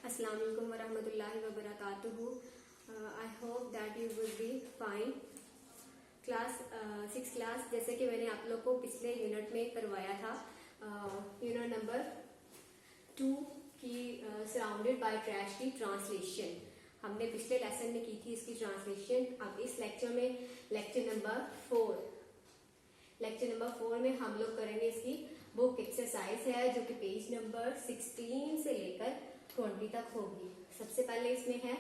Assalamu alaikum warahmatullahi wabarakatuh. I hope that you will be fine. Class 6 class जैसे कि मैंने आप लोग को पिछले यूनिट में करवाया था, यूनिट नंबर 2 की सराउंडेड बाय ट्रैश की ट्रांसलेशन हमने पिछले लेसन में की थी इसकी ट्रांसलेशन। अब इस लेक्चर में लेक्चर नंबर 4 में हम लोग करेंगे इसकी बुक एक्सरसाइज है जो कि पेज नंबर 16 से लेकर 20 तक होगी। सबसे पहले इसमें है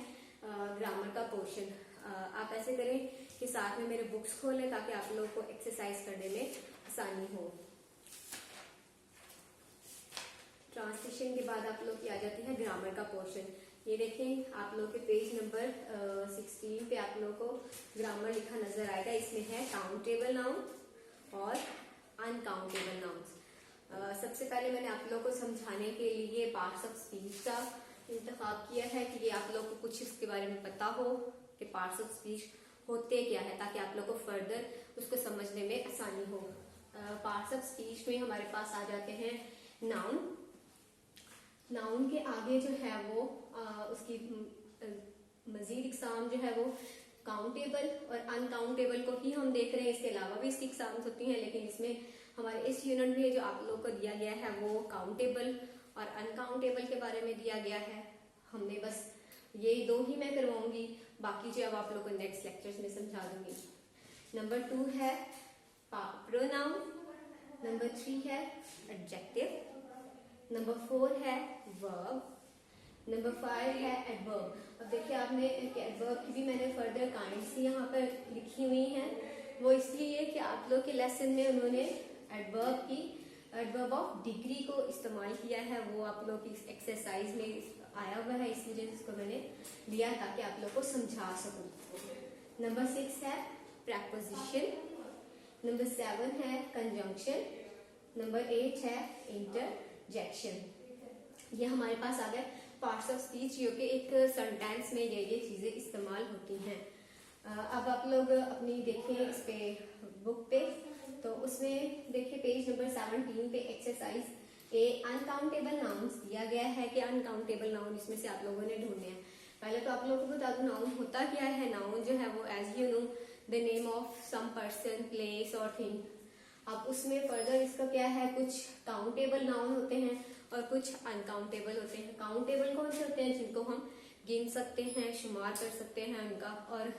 ग्रामर का पोर्शन। आप ऐसे करें कि साथ में मेरे बुक्स खोलें ताकि आप लोग को एक्सरसाइज करने में आसानी हो। ट्रांसलेशन के बाद आप लोग की आ जाती है ग्रामर का पोर्शन। ये देखें आप लोग के पेज नंबर 16 पे आप लोग को ग्रामर लिखा नजर आएगा। इसमें है काउंटेबल नाउन और अनकाउंटेबल नाउन्स। सबसे पहले मैंने आप लोग को समझाने के लिए पार्ट्स ऑफ स्पीच का इंतखाब किया है कि आप लोग को कुछ इसके बारे में पता हो कि पार्ट्स ऑफ स्पीच होते क्या है, ताकि आप लोग को फर्दर उसको समझने में आसानी हो। पार्ट्स ऑफ स्पीच में हमारे पास आ जाते हैं नाउन। नाउन के आगे जो है वो उसकी मजीद इकसाम जो है वो काउंटेबल और अनकाउंटेबल को ही हम देख रहे हैं। इसके अलावा भी इसकी इकसाम होती हैं, लेकिन इसमें हमारे इस यूनिट में जो आप लोग को दिया गया है वो काउंटेबल और अनकाउंटेबल के बारे में दिया गया है। हमने बस ये दो ही मैं करवाऊंगी, बाकी जो अब आप लोग को नेक्स्ट लेक्चर्स में समझा दूंगी। नंबर 2 है प्रोनाउन, नंबर 3 है एडजेक्टिव, नंबर 4 है वर्ब, नंबर 5 है एडवर्ब। अब देखिए आपने एडवर्ब की भी मैंने फर्दर काइंड्स यहाँ पर लिखी हुई हैं। वो इसलिए कि आप लोग के लेसन में उन्होंने एडवर्ब ऑफ डिग्री को इस्तेमाल किया है, वो आप लोग की एक्सरसाइज में आया हुआ है, इस वजह से इसको मैंने लिया ताकि आप लोग को समझा सकूं। नंबर 6 है प्रेपोजिशन, नंबर 7 है कंजंक्शन, नंबर 8 है इंटरजेक्शन। ये हमारे पास आ गए पार्ट्स ऑफ स्पीच जो कि एक सेंटेंस में ये चीजें इस्तेमाल होती हैं। अब आप लोग अपनी देखें इस पे बुक पे, तो उसमें देखिए पेज नंबर 17 पे एक्सरसाइज ए अनकाउंटेबल नाउन्स दिया गया है कि अनकाउंटेबल नाउन इसमें से आप लोगों ने ढूंढने हैं। पहले तो आप लोगों को बता दूं नाउन होता क्या है। नाउन जो है वो as you know the name of some person, place और थिंग। अब उसमें फर्दर इसका क्या है, कुछ काउंटेबल नाउन होते हैं और कुछ अनकाउंटेबल होते हैं। काउंटेबल कौन से होते हैं, जिनको हम गिन सकते हैं, शुमार कर सकते हैं उनका, और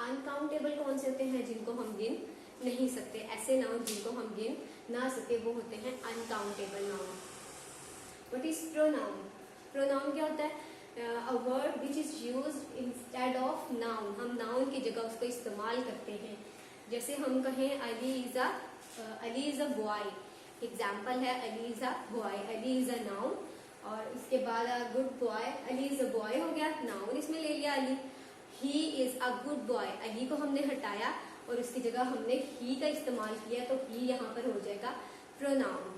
अनकाउंटेबल कौन से होते हैं जिनको हम गिन नहीं सकते। ऐसे नाउन जिनको हम गिन ना सके वो होते हैं uncountable noun. What is pronoun? Pronoun क्या होता है? A word which is used instead of noun. हम नाउन की जगह उसको इस्तेमाल करते हैं। जैसे हम कहें Ali is a boy, example है Ali is a boy, Ali is a noun. और इसके बाद good boy, Ali is a boy हो गया, नाउन इसमें ले लिया Ali. He is a good boy, Ali को हमने हटाया और उसकी जगह हमने ही का इस्तेमाल किया, तो ही यहाँ पर हो जाएगा pronoun.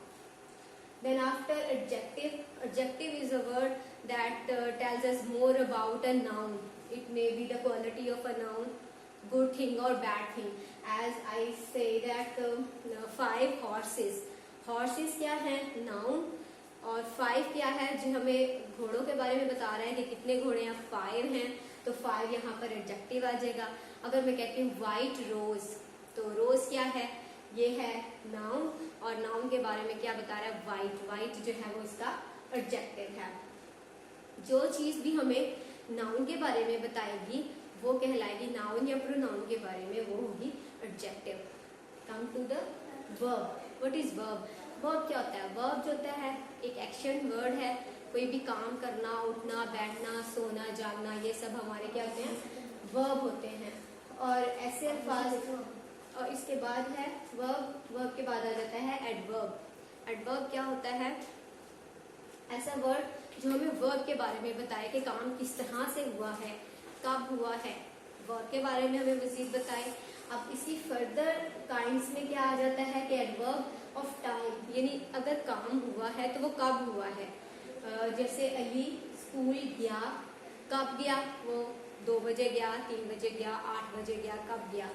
Then after adjective, adjective is a word that tells us more about a noun. It may be the quality of a noun, good thing or bad thing. As I say that 5 horses. Horses क्या है? Noun। और 5 क्या है जो हमें घोड़ों के बारे में बता रहा है कि कितने घोड़े हैं, 5 हैं, तो 5 यहाँ पर एडजेक्टिव आ जाएगा। अगर मैं कहती हूँ व्हाइट रोज, तो रोज क्या है, ये है नाउन, और नाउन के बारे में क्या बता रहा है, व्हाइट। व्हाइट जो है वो इसका एडजेक्टिव है। जो चीज भी हमें नाउन के बारे में बताएगी वो कहलाएगी नाउन, या प्रोनाउन के बारे में वो होगी adjective. Come to the verb. What is verb? Verb क्या होता है? वर्ब जो होता है एक एक्शन वर्ड है। कोई भी काम करना, उठना, बैठना, सोना, जागना, ये सब हमारे क्या होते हैं, वर्ब होते हैं। और ऐसे अल्फाज, और इसके बाद है वर्ब, वर्ब के बाद आ जाता है एडवर्ब। एडवर्ब क्या होता है? ऐसा वर्ड जो हमें वर्ब के बारे में बताए कि काम किस तरह से हुआ है, कब हुआ है, वर्ब के बारे में हमें मजीद बताए। अब इसी फर्दर काइंड्स में क्या आ जाता है कि एडवर्ब ऑफ टाइम, यानी अगर काम हुआ है तो वो कब हुआ है। जैसे अली स्कूल गया, कब गया, वो 2 बजे गया, 3 बजे गया, 8 बजे गया, कब गया,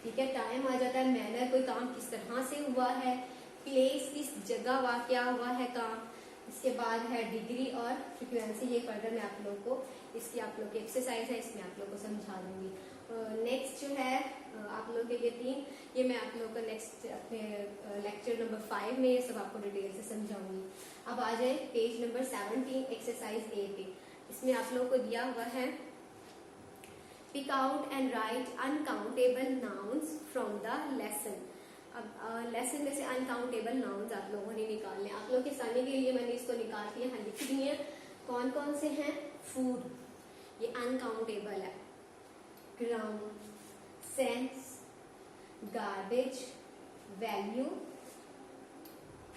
ठीक है। टाइम आ जाता है, मैनर कोई काम किस तरह से हुआ है, प्लेस किस जगह वाक़या हुआ है काम, इसके बाद है डिग्री और फ्रिक्वेंसी, ये फर्दर मैं आप लोगों को इसकी आप लोग की एक्सरसाइज है, इसमें आप लोग को समझा दूंगी। नेक्स्ट जो है आप लोगों के लिए 3, ये मैं आप लोगों को नेक्स्ट अपने लेक्चर नंबर 5 में ये सब आपको डिटेल से समझाऊंगी। अब आ जाए पेज नंबर 17 एक्सरसाइज ए पे। इसमें आप लोगों को दिया हुआ है pick out and write uncountable nouns from the lesson. अब लेसन में से अनकाउंटेबल नाउन्स आप लोगों ने निकालने, आप लोगों के सामने के लिए मैंने इसको निकाल के यहाँ लिख दी है। कौन कौन से हैं? फूड, ये अनकाउंटेबल है। Ground, sense, garbage, value,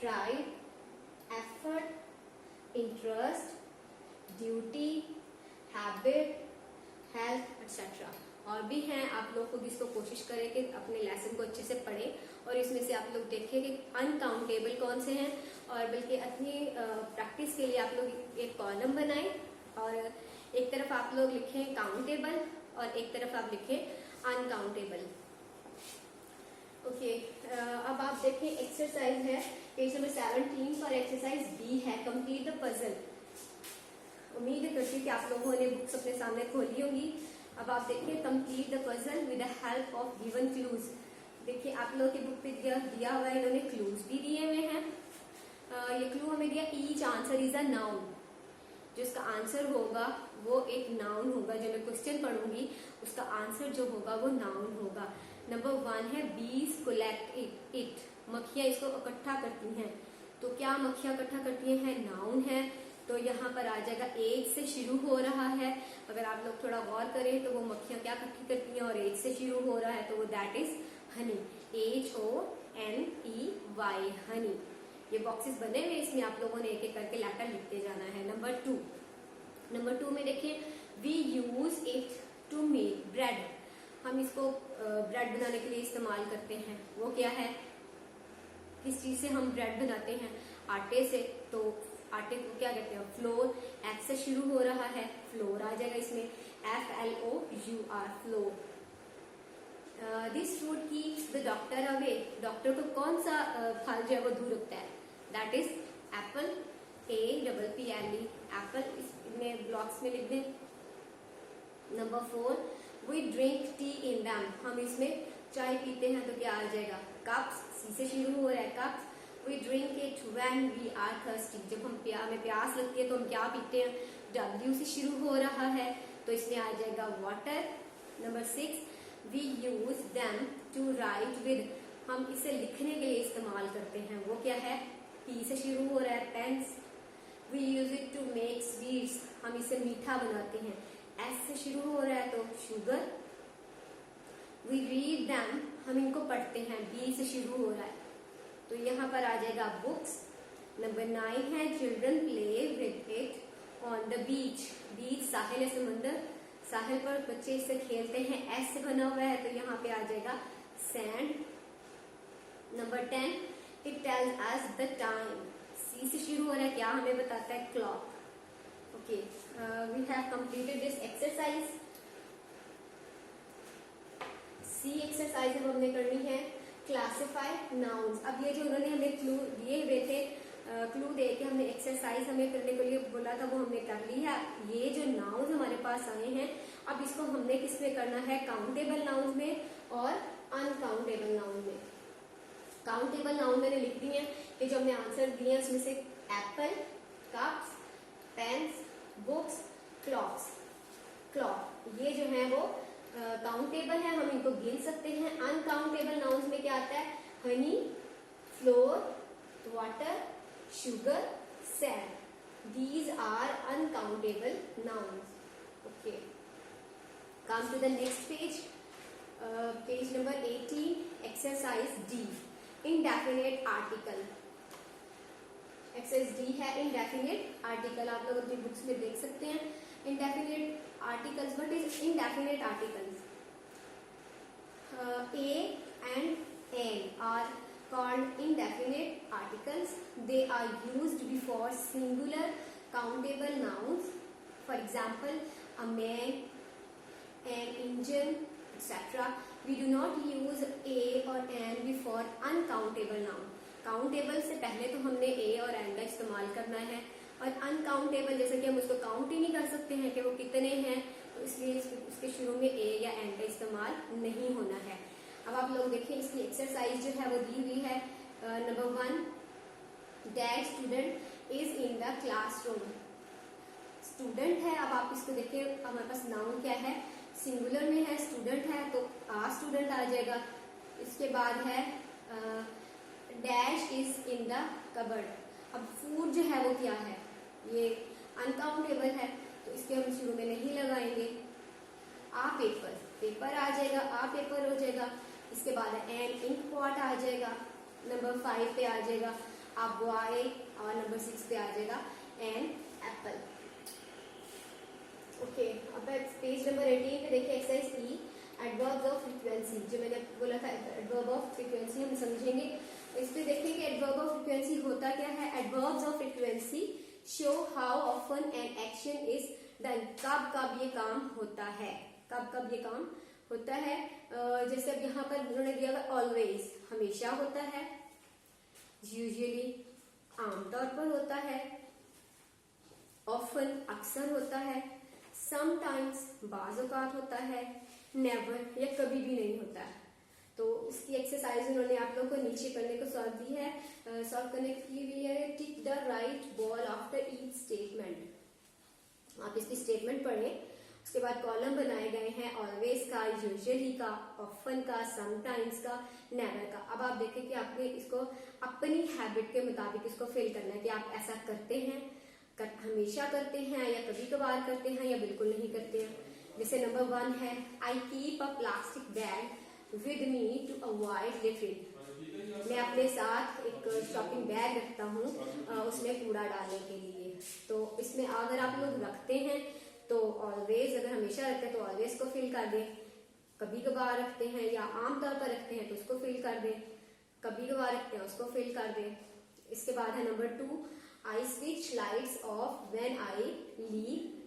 pride, effort, interest, duty, habit, health etcetera. और भी हैं, आप लोग खुद इसको कोशिश करें कि अपने लेसन को अच्छे से पढ़ें और इसमें से आप लोग देखें कि अनकाउंटेबल कौन से हैं, और बल्कि अपनी प्रैक्टिस के लिए आप लोग एक कॉलम बनाएं और एक तरफ आप लोग लिखें काउंटेबल और एक तरफ आप लिखें अनकाउंटेबल। ओके, अब आप देखें एक्सरसाइज है पेज नंबर 17 पर, एक्सरसाइज बी है कंप्लीट द पजल। उम्मीद करती हूँ कि आप लोगों ने बुक्स अपने सामने खोली होंगी। अब आप देखिए complete the puzzle with the help of given clues. देखिए आप लोगों की बुक पे दिया हुआ है, इन्होंने क्लूज भी दिए हुए हैं। ये क्लू हमें दिया each answer is a noun, जो इसका आंसर होगा वो एक नाउन होगा। जो मैं क्वेश्चन पढ़ूंगी उसका आंसर जो होगा वो नाउन होगा। नंबर 1 है बीज कोलेक्ट इट, मक्खियां इसको इकट्ठा करती हैं। तो क्या मक्खियां इकट्ठा करती हैं? नाउन है। तो यहाँ पर आ जाएगा एज से शुरू हो रहा है। अगर आप लोग थोड़ा गौर करें तो वो मक्खियां क्या इकट्ठी करती हैं और एज से शुरू हो रहा है, तो वो that is Honey, HONEY, Honey. ये बॉक्सेस बने हुए, इसमें आप लोगों ने एक एक करके लेटर लिखते जाना है। नंबर 2 में देखिए we use it to make bread, हम इसको ब्रेड बनाने के लिए इस्तेमाल करते हैं। वो क्या है? किस चीज से हम ब्रेड बनाते हैं? आटे से। तो आटे को क्या कहते हैं? फ्लोर। F से शुरू हो रहा है, फ्लोर आ जाएगा इसमें, FLOUR, floor. This fruit keeps the doctor away, doctor को कौन सा फल जो है वो दूर रखता है? That is apple, APPLE, apple. इसमें ब्लॉक्स में लिख दें। Number 4 we drink tea in them, हम इसमें चाय पीते हैं। तो क्या आ जाएगा? कप्स, C से शुरू हो रहा है, cups. We drink it when we are thirsty, जब हमें प्यास लगती है तो हम क्या पीते हैं? W से शुरू हो रहा है, तो इसमें आ जाएगा water. Number 6 we use them to write with, हम इसे लिखने के लिए इस्तेमाल करते हैं। वो क्या है? P से शुरू हो रहा है, pens. We use it to make sweets, हम इसे मीठा बनाते हैं। S से शुरू हो रहा है तो शुगर। We read them, हम इनको पढ़ते हैं। B से शुरू हो रहा है, तो यहाँ पर आ जाएगा बुक्स। नंबर 9 है children play with it on the beach, beach साहिल है, समुद्र, साहिल पर बच्चे इससे खेलते हैं। S से बना हुआ है, तो यहाँ पे आ जाएगा sand. Number 10 it tells us the time, C से शुरू हो रहा है, क्या हमें बताता है? Clock. Okay, we have completed this exercise. C exercise अब हमने करनी है क्लासिफाई नाउन्स। अब ये जो उन्होंने हमें क्लू दिए हुए थे, क्लू दे के हमने एक्सरसाइज हमें करने के लिए बोला था, वो हमने कर ली है। ये जो नाउन्स हमारे पास आए हैं, अब इसको हमने किस में करना है? काउंटेबल नाउन्स में और अनकाउंटेबल नाउन में। काउंटेबल नाउन मैंने लिख दी है कि जो हमने आंसर दिए हैं उसमें से apple, cups, pens, books, clocks. Clock ये जो है वो काउंटेबल है, हम इनको गिन सकते हैं। अनकाउंटेबल नाउन्स में क्या आता है? Honey, flour, water, sugar, sand. These are uncountable nouns. Okay, come to the next page, page number 18 exercise D, indefinite article. Exercise D है इनडेफिनेट आर्टिकल, आप लोग अपनी बुक्स में देख सकते हैं। Indefinite articles, what is indefinite articles? A and N are called indefinite articles. They are used before singular countable nouns. For example, a man, an engine, etc. We do not use A or N before uncountable noun. Countable से पहले तो हमने ए और N का इस्तेमाल करना है, और अनकाउंटेबल जैसे कि हम उसको काउंट ही नहीं कर सकते हैं कि वो कितने हैं, तो इसलिए उसके शुरू में ए या एन का इस्तेमाल नहीं होना है। अब आप लोग देखें इसकी एक्सरसाइज जो है वो दी हुई है। Number 1, that student is in the classroom. Student है, अब आप इसको देखिए हमारे पास नाउन क्या है, सिंगुलर में है, स्टूडेंट है तो आ स्टूडेंट आ जाएगा। इसके बाद है dash is in the cupboard. अब फूड जो है वो क्या है, ये अनकाउंटेबल है तो इसके हम शुरू में नहीं लगाएंगे। आ पेपर, पेपर आ जाएगा, आ पेपर हो जाएगा। इसके बाद एन इंक पॉट आ जाएगा, नंबर 5 पे आ जाएगा आ बॉय, और नंबर 6 पे आ जाएगा एन एप्पल। ओके, अब पेज नंबर 18 पे देखिए exercise E, adverbs of frequency. जो मैंने बोला था एडवर्ब ऑफ फ्रीक्वेंसी हम समझेंगे। इस पे देखिए कि एडवर्ब ऑफ फ्रीक्वेंसी होता क्या है। Adverbs of frequency show how often an action is done. कब कब ये काम होता है, कब कब ये काम होता है। जैसे अब यहाँ पर उन्होंने दिया हुआ ऑलवेज, हमेशा होता है, यूजुअली आमतौर पर होता है, ऑफन अक्सर होता है, समटाइम्स बाज़ औक़ात होता है, नेवर या कभी भी नहीं होता है। तो इसकी एक्सरसाइज उन्होंने आप लोगों को नीचे करने को सॉल्व दी है, सॉल्व करने की भी है। Tick the right ball after each statement. आप इसकी स्टेटमेंट पढ़ें, उसके बाद कॉलम बनाए गए हैं ऑलवेज का, यूजुअली का, ऑफन का, समटाइम्स का, नेवर का। अब आप देखें कि आपने इसको अपनी हैबिट के मुताबिक इसको फिल करना है कि आप ऐसा करते हैं, हमेशा करते हैं, या कभी कभार करते हैं, या बिल्कुल नहीं करते हैं। जैसे नंबर 1 है, I keep a plastic bag with me to avoid littering. मैं अपने साथ एक शॉपिंग बैग रखता हूँ उसमें कूड़ा डालने के लिए। तो इसमें अगर आप लोग रखते हैं तो ऑलवेज, अगर हमेशा रखते हैं तो ऑलवेज को फिल कर दें, कभी कभार रखते हैं या आमतौर पर रखते हैं तो उसको फिल कर दें, कभी कभार रखते हैं उसको फिल कर दें। इसके बाद है number 2, I switch lights off when I leave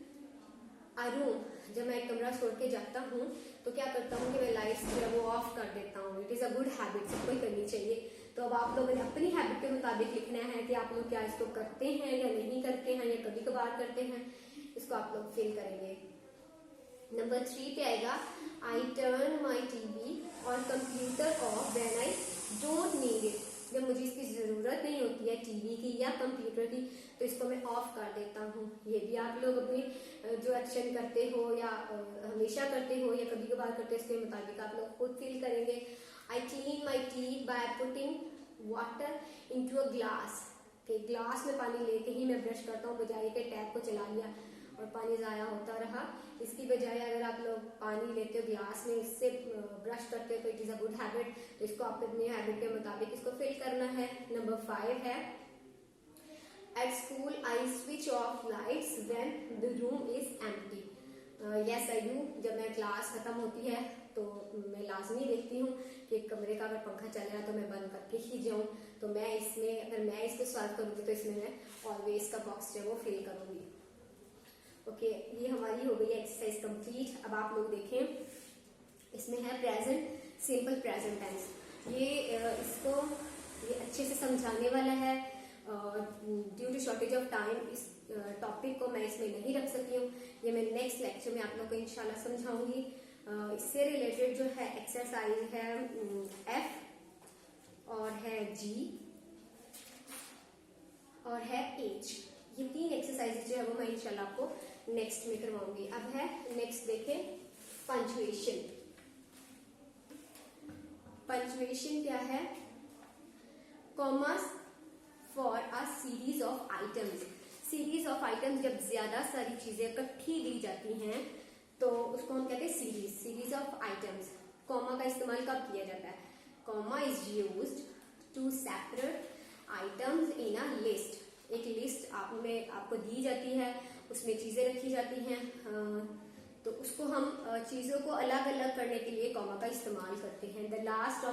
a room. जब मैं एक कमरा छोड़ के जाता हूँ तो क्या करता हूँ कि मैं लाइट्स जो है वो ऑफ कर देता हूँ। It is a good habit, सबको ही करनी चाहिए। तो अब आप लोगों ने अपनी हैबिट के मुताबिक लिखना है कि आप लोग क्या इसको करते हैं या नहीं करते हैं, या कभी कभार करते हैं, इसको आप लोग फिल करेंगे। नंबर 3 पे आएगा, आई टर्न माई टीवी और computer of when I don't need it. जब मुझे इसकी जरूरत नहीं होती है टीवी की या कंप्यूटर की तो इसको मैं ऑफ कर देता हूँ। ये भी आप लोग अपनी जो एक्शन करते हो या हमेशा करते हो या कभी कभार करते हो इसके मुताबिक आप लोग खुद फील करेंगे। I clean my teeth by putting water into a glass. के ग्लास में पानी लेके ही मैं ब्रश करता हूँ, बजाय के टैप को चला लिया और पानी ज़ाया होता रहा। इसकी बजाय अगर आप लोग पानी लेते हो ग्लास में, इससे ब्रश करते हो तो it is a good habit. तो इसको आप अपने हैबिट के मुताबिक इसको फिल करना है। नंबर 5 है, at school I switch off lights when the room is empty. Yes I do. जब मैं क्लास खत्म होती है तो मैं लाजमी देखती हूँ कि कमरे का अगर पंखा चल रहा है तो मैं बंद करके ही जाऊँ। तो मैं इसमें, अगर मैं इसको सॉल्व करूँगी तो इसमें मैं ऑलवेज का बॉक्स जो है वो फिल करूँगी। ओके, ये हमारी हो गई है एक्सरसाइज कंप्लीट। अब आप लोग देखें, इसमें है प्रेजेंट सिंपल प्रेजेंट टेंस। ये इसको ये अच्छे से समझाने वाला है। Due to shortage of time इस टॉपिक को मैं इसमें नहीं रख सकी हूँ। ये मैं नेक्स्ट लेक्चर में आप लोग को इंशाल्लाह समझाऊंगी। इससे रिलेटेड जो है एक्सरसाइज है F और है G और है H। ये 3 एक्सरसाइजेज जो है वो मैं इंशाल्लाह आपको नेक्स्ट में करवाऊंगी। अब है नेक्स्ट देखें पंचुएशन। पंचुएशन क्या है? Commas for a series of items. Series of items, जब ज्यादा सारी चीजें इकट्ठी दी जाती हैं तो उसको हम कहते हैं series, series of items. Comma का इस्तेमाल कब किया जाता है? Comma is used to separate items in a list. एक लिस्ट आपको दी जाती है, उसमें चीजें रखी जाती हैं, तो उसको हम चीजों को अलग अलग करने के लिए कॉमा का इस्तेमाल करते हैं। The last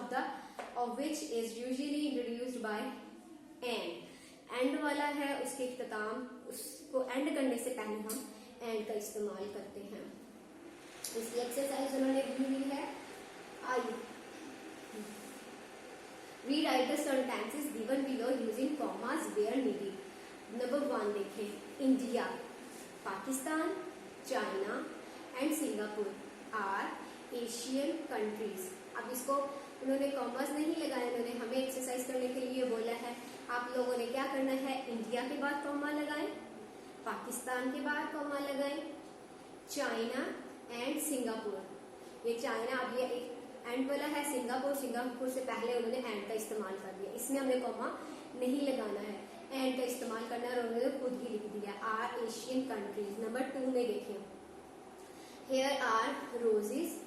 of which is usually introduced by and. And वाला है, उसके इख्तिताम, उसको एंड करने से पहले हम एंड का इस्तेमाल करते हैं। इसकी एक्सरसाइज उन्होंने दी हुई है। आई Rewrite the sentences given below using commas where needed. Number 1 देखें, India, Pakistan, China and Singapore are Asian countries. अब इसको उन्होंने कॉमर्स नहीं लगाया, उन्होंने हमें एक्सरसाइज करने के लिए बोला है. आप लोगों ने क्या करना है, इंडिया के बाद कॉमा लगाएं, पाकिस्तान के बाद कॉमा लगाएं, चाइना एंड सिंगापुर. ये चाइना अब ये एक एंड वाला है, सिंगापुर से पहले उन्होंने एंड का इस्तेमाल कर दिया, इसमें हमें कॉमा नहीं लगाना है, एंड का इस्तेमाल करना है और उन्होंने खुद ही लिख दिया आर एशियन कंट्रीज. नंबर 2 में देखें, here are roses,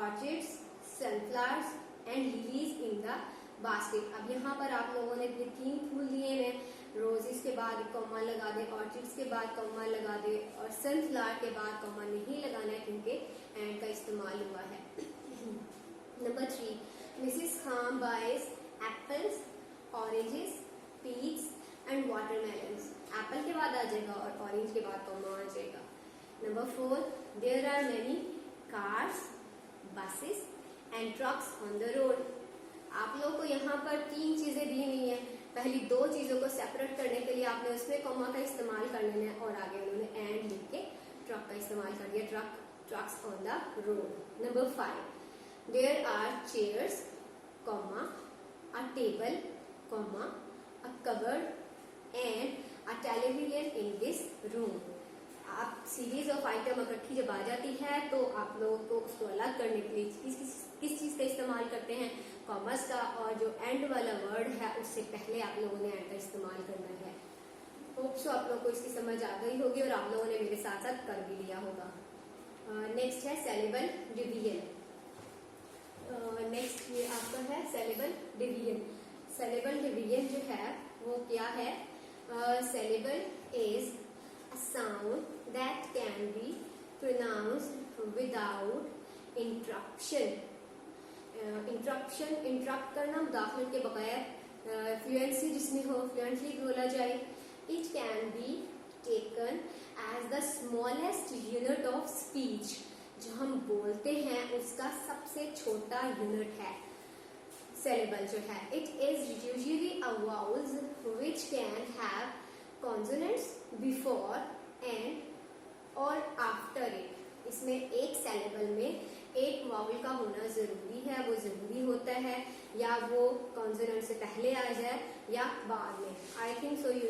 orchids, sunflowers and lilies in the basket. अब यहाँ पर आप लोगों ने 3 फूल दिए हैं, रोजेस के बाद कॉमा लगा दे, ऑर्चिड्स के बाद कॉमा लगा दे और सनफ्लावर के बाद कॉमा नहीं लगाना है क्योंकि एंड का इस्तेमाल हुआ है. Number 3, Mrs Khan buys apples, oranges, peach and watermelons. Apple के बाद आ जाएगा और ऑरेंज के बाद कॉमा आ जाएगा. Number 4, there are many cars, buses and trucks on the road. आप लोगों को यहाँ पर 3 चीजें दी हुई हैं. पहली 2 चीजों को सेपरेट करने के लिए आपने उसमें कॉमा का इस्तेमाल कर लेना है और आगे उन्होंने एंड लिख के ट्रक का इस्तेमाल कर दिया, trucks on the road. Number 5, there are chairs, comma, a table, comma, a cupboard and a television in this room. आप सीरीज ऑफ आइटम इकट्ठी जब आ जाती है तो आप लोगों को उसको अलग करने के लिए किस चीज का इस्तेमाल करते हैं, कॉमर्स का, और जो एंड वाला वर्ड है उससे पहले आप लोगों ने एंड का इस्तेमाल करना है. होप सो आप लोगों को इसकी समझ आ गई होगी और आप लोगों ने मेरे साथ साथ कर भी लिया होगा. नेक्स्ट है सेलेबल डिवीजन. नेक्स्ट ये आपका है सेलेबल डिवीजन. सेलेबल डिवीजन जो है वो क्या है, saleable is a sound that can be pronounced without interruption. Interrupt करना, मुदाखलत के बगैर फ्लुएंसी जिसमें हो, फ्लुएंटली बोला जाए. It can be taken as the smallest unit of speech. जो हम बोलते हैं उसका सबसे छोटा यूनिट है सेलेबल जो है. It is usually a vowels which can have consonants before and और आफ्टर इट. इसमें एक सेलेबल में एक वाउल का होना जरूरी है, वो जरूरी होता है, या वो कॉन्सोनेंट से पहले आ जाए या बाद में. I think so you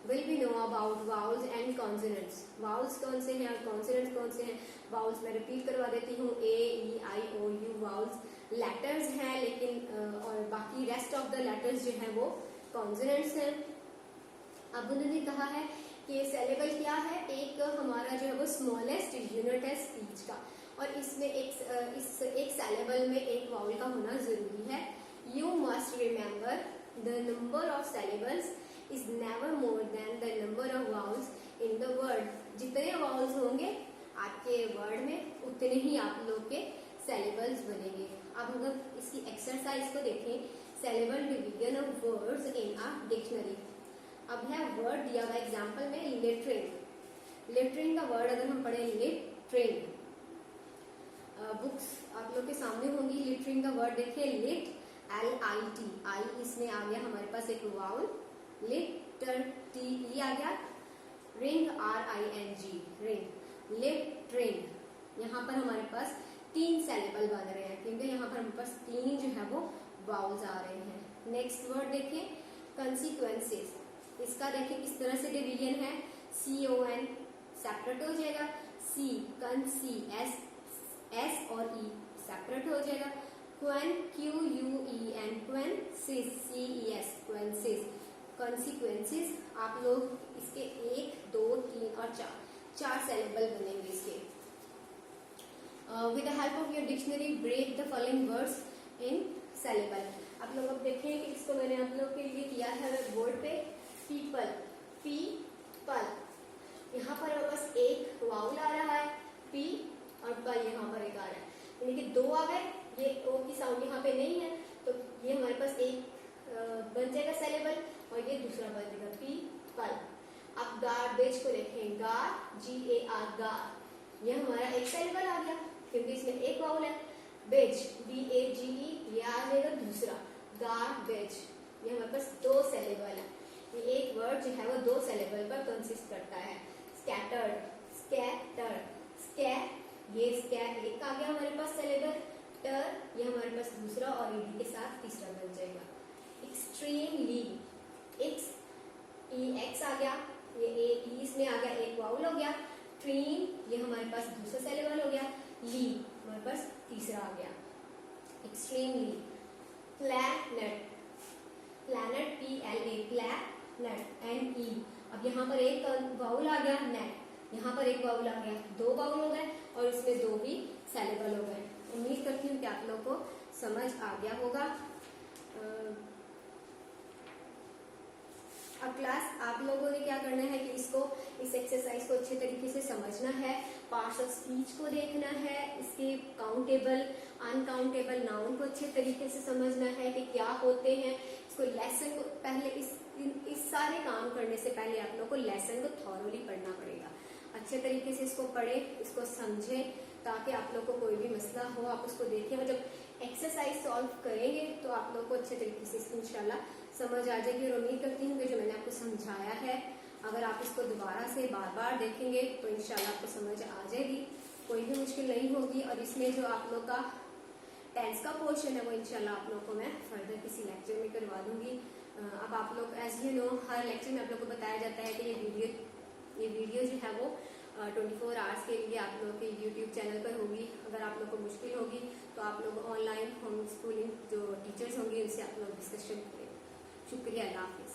will be know about vowels and consonants. Vowels कौन से हैं और कॉन्सोनेंट्स कौन से हैं. वाउल्स मैं रिपीट करवा देती हूँ, ए ई आई ओ यू. वाउल्स लेटर्स हैं, लेकिन और बाकी रेस्ट ऑफ द लेटर्स जो हैं वो कॉन्सोनेंट्स हैं. अब उन्होंने कहा है कि सेलेबल क्या है, एक हमारा जो है वो स्मॉलेस्ट यूनिट है स्पीच का, और इसमें एक सेलेबल में एक वाउल का होना जरूरी है. You must remember the number of syllables is never more than the number of vowels in the word. जितने वाउल्स होंगे आपके वर्ड में उतने ही आप लोग के सेलेबल्स बनेंगे. अब अगर इसकी एक्सरसाइज को देखें, saleable division of words in a dictionary. अब है वर्ड दिया हुआ एग्जाम्पल में लिटरिंग. लिटरिंग का वर्ड अगर हम पढ़े लिटरिंग, बुक्स आप लोग के सामने होंगी. लिटरिंग का वर्ड देखिए, लिट LIT, आई इसमें आ गया हमारे पास एक वाउल, लिटर TE आ गया, रिंग RING, रिंग. लिटरिंग यहाँ पर हमारे पास 3 सेलेबल बन रहे हैं क्योंकि यहाँ पर हमारे पास 3 जो है वो वाउल्स आ रहे हैं. नेक्स्ट वर्ड देखिए, कंसिक्वेंसेस. इसका देखिए किस तरह से डिवीजन है. CON सेपरेट हो जाएगा, C कन C S और E सेपरेट हो जाएगा. क्वेन QUEN, क्वेन CES, क्वेंसेस. कॉन्सिक्वेंसेस आप लोग इसके 1, 2, 3 और 4 सेलेबल बनेंगे इसके. With the help of your dictionary break the following words in syllable. आप लोग अब देखें कि इसको मैंने आप लोग के लिए किया है बोर्ड पे. पीपल, पीपल, यहाँ पर बस एक वाउल आ रहा है, पी, और पल यहाँ पर एक आ रहा है, यानी कि 2 आ गए. ये ओ की साउंड यहाँ पे नहीं है तो ये हमारे पास एक बन जाएगा सेलेबल और ये दूसरा बन जाएगा पी पल. अब गार्बेज को देखें, गार GAR, गार, ये हमारा एक सेलेबल आ गया क्योंकि इसमें एक वाउल है. बेज BAGE, ये आ जाएगा दूसरा. गार्बेज, ये हमारे पास 2 सिलेबल है। ये एक वर्ड जो है वो 2 सिलेबल पर कंसिस्ट करता है। स्कैटर्ड, स्कैटर, स्कै, ये स्कै एक आ गया हमारे पास सिलेबल। टर, ये हमारे पास दूसरा और ईडी के साथ तीसरा बन जाएगा। एक्सट्रीमली, एक्स, ई एक्स आ गया, ये ए ई इसमें आ गया, एक वाउल हो गया। ट्रीम, ये हमारे पास दूसरा सिलेबल हो गया। ली हमारे पास तीसरा आ गया। Extremely. Planet, planet PLA, planet NE। अब यहाँ पर एक वाउल आ गया, नेट, यहाँ पर एक वाउल आ गया, 2 वाउल हो गए और इसमें 2 भी सिलेबल हो गए। उम्मीद करती हूँ कि आप लोगों को समझ आ गया होगा। अब क्लास आप लोगों ने क्या करना है कि इसको, इस एक्सरसाइज को अच्छे तरीके से समझना है, पार्ट्स ऑफ स्पीच को देखना है, इसके काउंटेबल अनकाउंटेबल नाउन को अच्छे तरीके से समझना है कि क्या होते हैं। इसको लेसन को पहले इस सारे काम करने से पहले आप लोग को लेसन को थॉरोली पढ़ना पड़ेगा। अच्छे तरीके से इसको पढ़ें, इसको समझें, ताकि आप लोग को कोई भी मसला हो आप उसको देखें। मतलब एक्सरसाइज सॉल्व करेंगे तो आप लोग को अच्छे तरीके से इसको इंशाल्लाह समझ आ जाएगी। और उम्मीद करती हूँ कि जो मैंने आपको समझाया है, अगर आप इसको दोबारा से बार बार देखेंगे तो इंशाल्लाह आपको समझ आ जाएगी, कोई भी मुश्किल नहीं होगी। और इसमें जो आप लोग का टेंस का पोर्शन है वो इंशाल्लाह आप लोग को मैं फर्दर किसी लेक्चर में करवा दूंगी। अब आप लोग एज यू नो हर लेक्चर में आप लोग को बताया जाता है कि ये वीडियो जो है वो 24 आवर्स के लिए आप लोग के YouTube चैनल पर होगी। अगर आप लोग को मुश्किल होगी तो आप लोग ऑनलाइन होम स्कूलिंग जो टीचर्स होंगे उनसे आप लोग डिस्कशन करें। शुक्रिया, अल्लाह हाफिज़।